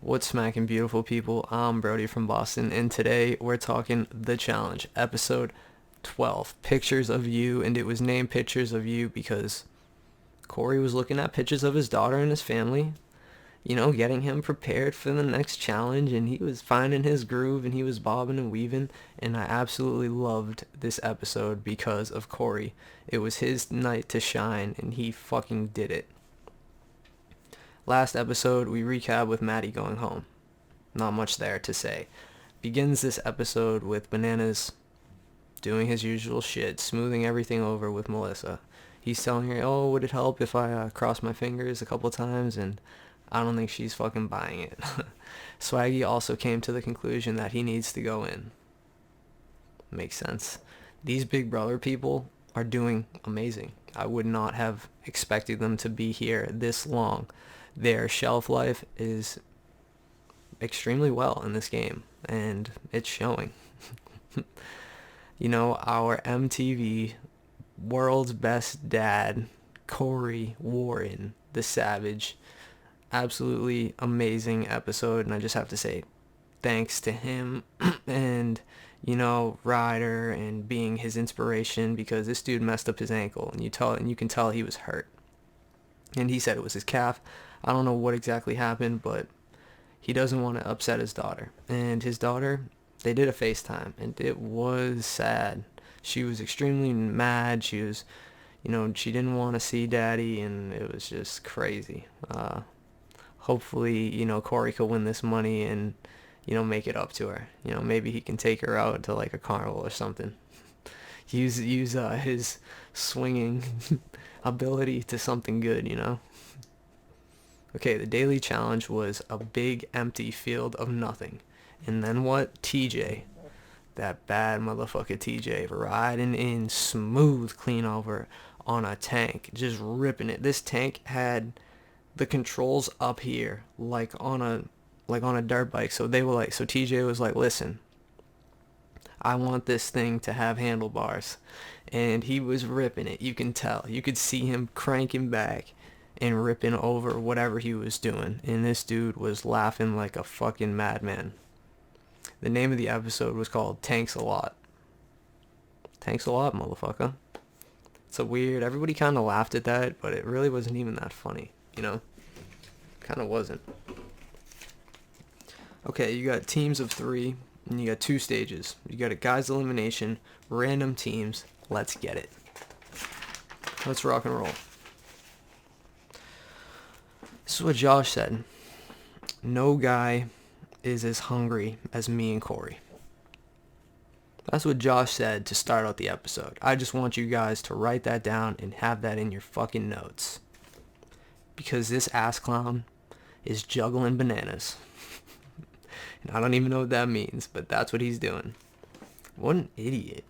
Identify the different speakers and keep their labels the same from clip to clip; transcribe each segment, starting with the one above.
Speaker 1: What's smacking, beautiful people? I'm Brodie from Boston, and today we're talking The Challenge, episode 12, Pictures of You, and it was named Pictures of You because Corey was looking at pictures of his daughter and his family, getting him prepared for the next challenge, and he was finding his groove, and he was bobbing and weaving, and I absolutely loved this episode because of Corey. It was his night to shine, and he fucking did it. Last episode, we recap with Maddie going home. Not much there to say. Begins this episode with Bananas doing his usual shit, smoothing everything over with Melissa. He's telling her, oh, would it help if I cross my fingers a couple times? And I don't think she's fucking buying it. Swaggy also came to the conclusion that he needs to go in. Makes sense. These Big Brother people are doing amazing. I would not have expected them to be here this long. Their shelf life is extremely well in this game, and it's showing. Our MTV World's Best Dad, Corey Warren, the Savage, absolutely amazing episode, and I just have to say thanks to him and, Ryder and being his inspiration, because this dude messed up his ankle, and you can tell he was hurt. And he said it was his calf. I don't know what exactly happened, but he doesn't want to upset his daughter. And his daughter, they did a FaceTime, and it was sad. She was extremely mad. She was, she didn't want to see daddy, and it was just crazy. Hopefully, Corey could win this money and, make it up to her. Maybe he can take her out to like a carnival or something. Use his swinging ability to something good, Okay, the daily challenge was a big empty field of nothing. And then what? TJ. That bad motherfucker TJ riding in smooth clean over on a tank. Just ripping it. This tank had the controls up here like on a dirt bike. So TJ was like, listen, I want this thing to have handlebars. And he was ripping it. You can tell. You could see him cranking back and ripping over whatever he was doing. And this dude was laughing like a fucking madman. The name of the episode was called Tanks a Lot. Tanks a lot, motherfucker. It's a weird... Everybody kind of laughed at that, but it really wasn't even that funny, Kind of wasn't. Okay, you got teams of 3, and you got 2 stages. You got a guys elimination, random teams. Let's get it. Let's rock and roll. This is what Josh said. No guy is as hungry as me and Corey. That's what Josh said to start out the episode. I just want you guys to write that down and have that in your fucking notes. Because this ass clown is juggling bananas. And I don't even know what that means, but that's what he's doing. What an idiot.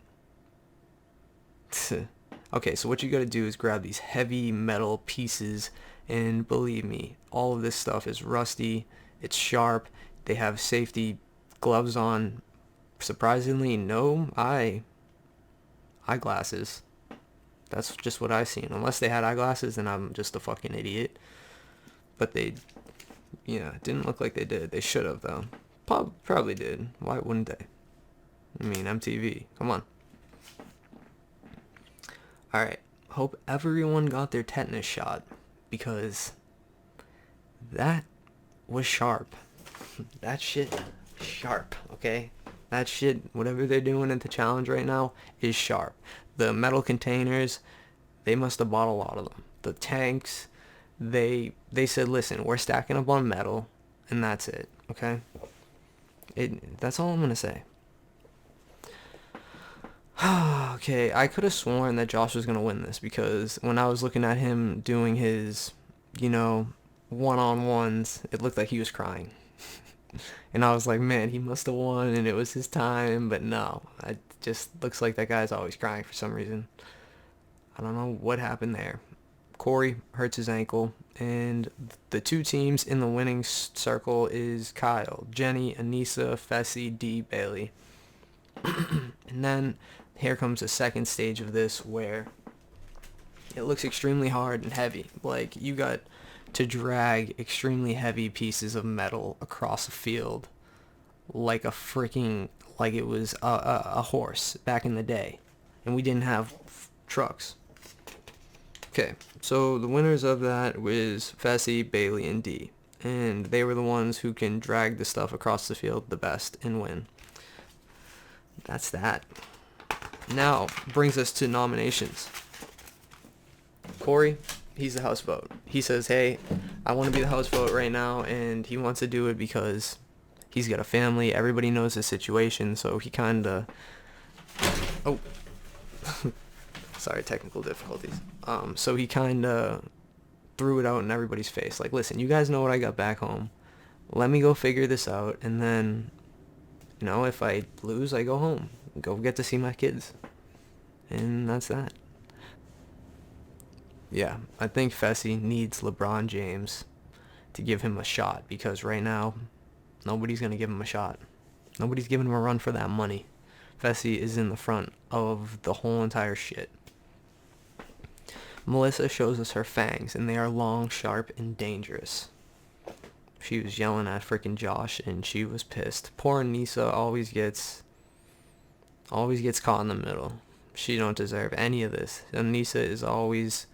Speaker 1: Okay, so what you gotta do is grab these heavy metal pieces, and believe me, all of this stuff is rusty, it's sharp, they have safety gloves on. Surprisingly, no eyeglasses. That's just what I seen. Unless they had eyeglasses, then I'm just a fucking idiot. But it didn't look like they did. They should have, though. Probably did. Why wouldn't they? I mean, MTV. Come on. Alright. Hope everyone got their tetanus shot, because that was sharp. That shit, sharp, okay? That shit, whatever they're doing at the challenge right now, is sharp. The metal containers, they must have bought a lot of them. The tanks, they said, listen, we're stacking up on metal, and that's it, okay? That's all I'm going to say. Okay, I could have sworn that Josh was going to win this, because when I was looking at him doing his, one-on-ones, it looked like he was crying. And I was like, man, he must have won, and it was his time, but no. It just looks like that guy's always crying for some reason. I don't know what happened there. Corey hurts his ankle, and the 2 teams in the winning circle is Kyle, Jenny, Anissa, Fessy, D, Bailey. And then here comes the second stage of this, where it looks extremely hard and heavy. Like, you got to drag extremely heavy pieces of metal across a field like like it was a horse back in the day, and we didn't have trucks. Okay, so the winners of that was Fessy, Bailey, and D, and they were the ones who can drag the stuff across the field the best and win. That's that. Now brings us to nominations. Corey, he's the house vote. He says, hey, I want to be the house vote right now, and he wants to do it because he's got a family. Everybody knows his situation, so he kind of... Oh. Sorry, technical difficulties. So he kind of threw it out in everybody's face. Like, listen, you guys know what I got back home. Let me go figure this out, and then, you know, if I lose, I go home. Go get to see my kids. And that's that. Yeah, I think Fessy needs LeBron James to give him a shot, because right now, nobody's going to give him a shot. Nobody's giving him a run for that money. Fessy is in the front of the whole entire shit. Melissa shows us her fangs, and they are long, sharp, and dangerous. She was yelling at freaking Josh, and she was pissed. Poor Anissa always gets caught in the middle. She don't deserve any of this. Anissa is always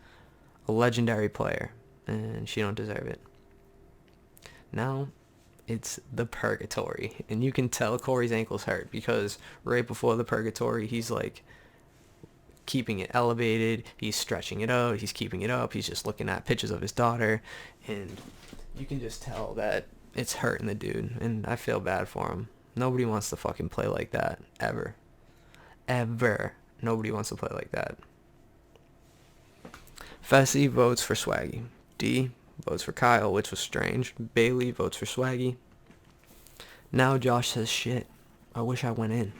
Speaker 1: a legendary player, and she don't deserve it. Now, it's the purgatory, and you can tell Corey's ankle's hurt, because right before the purgatory, he's like keeping it elevated, he's stretching it out, he's keeping it up, he's just looking at pictures of his daughter, and you can just tell that it's hurting the dude, and I feel bad for him. Nobody wants to fucking play like that, ever. Nobody wants to play like that. Fessy votes for Swaggy. D votes for Kyle, which was strange. Bailey votes for Swaggy. Now Josh says, shit, I wish I went in.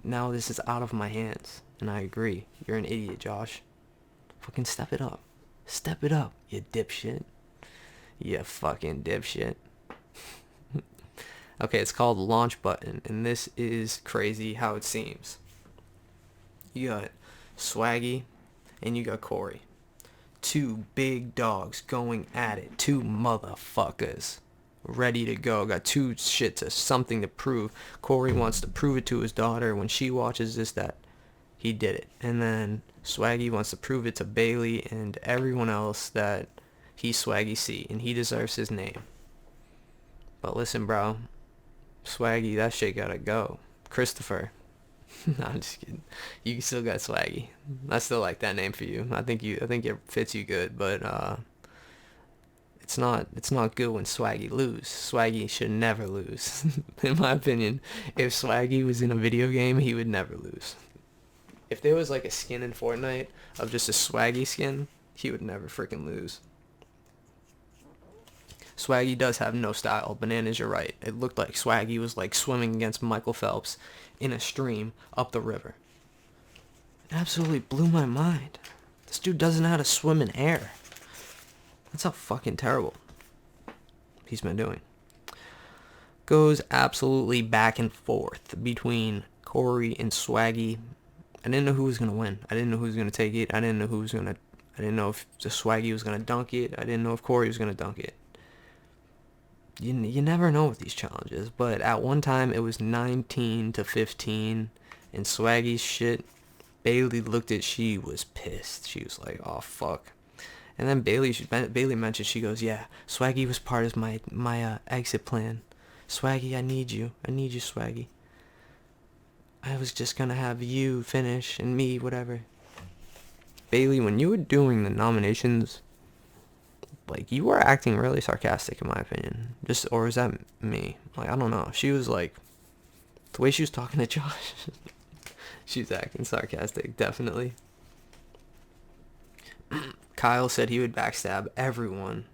Speaker 1: Now this is out of my hands. And I agree. You're an idiot, Josh. Fucking step it up. Step it up, you dipshit. You fucking dipshit. Okay, it's called Launch Button, and this is crazy how it seems. You got Swaggy, and you got Corey. Two big dogs going at it. Two motherfuckers ready to go. Got two shits, something to prove. Corey wants to prove it to his daughter when she watches this that he did it. And then Swaggy wants to prove it to Bailey and everyone else that he's Swaggy C and he deserves his name. But listen, bro. Swaggy, that shit gotta go. Christopher. No, I'm just kidding. You still got Swaggy. I still like that name for you. I think it fits you good, but it's not good when Swaggy lose. Swaggy should never lose. In my opinion, if Swaggy was in a video game, he would never lose. If there was like a skin in Fortnite of just a Swaggy skin, he would never freaking lose. Swaggy does have no style. Bananas, you're right. It looked like Swaggy was like swimming against Michael Phelps in a stream up the river. It absolutely blew my mind. This dude doesn't know how to swim in air. That's how fucking terrible he's been doing. Goes absolutely back and forth between Corey and Swaggy. I didn't know who was going to win. I didn't know who was going to take it. I didn't know if the Swaggy was going to dunk it. I didn't know if Corey was going to dunk it. You never know with these challenges, but at one time it was 19-15, and Swaggy's shit, Bailey looked at, she was pissed. She was like, oh fuck. And then Bailey mentioned, she goes, yeah, Swaggy was part of my exit plan. Swaggy, I need you, Swaggy. I was just gonna have you finish and me, whatever. Bailey, when you were doing the nominations, like, you were acting really sarcastic in my opinion. Or is that me? Like, I don't know. She was like, the way she was talking to Josh, she was acting sarcastic, definitely. Kyle said he would backstab everyone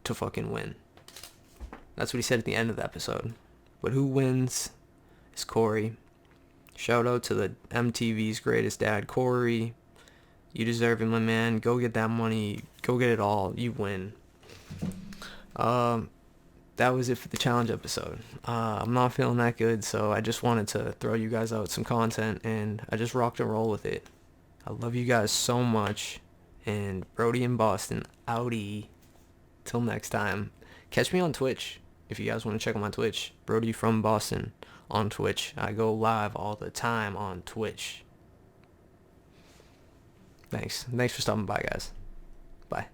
Speaker 1: to fucking win. That's what he said at the end of the episode. But who wins is Corey. Shout out to the MTV's greatest dad, Corey. You deserve it, my man. Go get that money. Go get it all. You win. That was it for the challenge episode. I'm not feeling that good, so I just wanted to throw you guys out some content, and I just rocked and roll with it. I love you guys so much, And Brodie in Boston, outie. Till next time. Catch me on Twitch if you guys want to check out my Twitch. Brodie from Boston on Twitch. I go live all the time on Twitch. Thanks for stopping by, guys. Bye.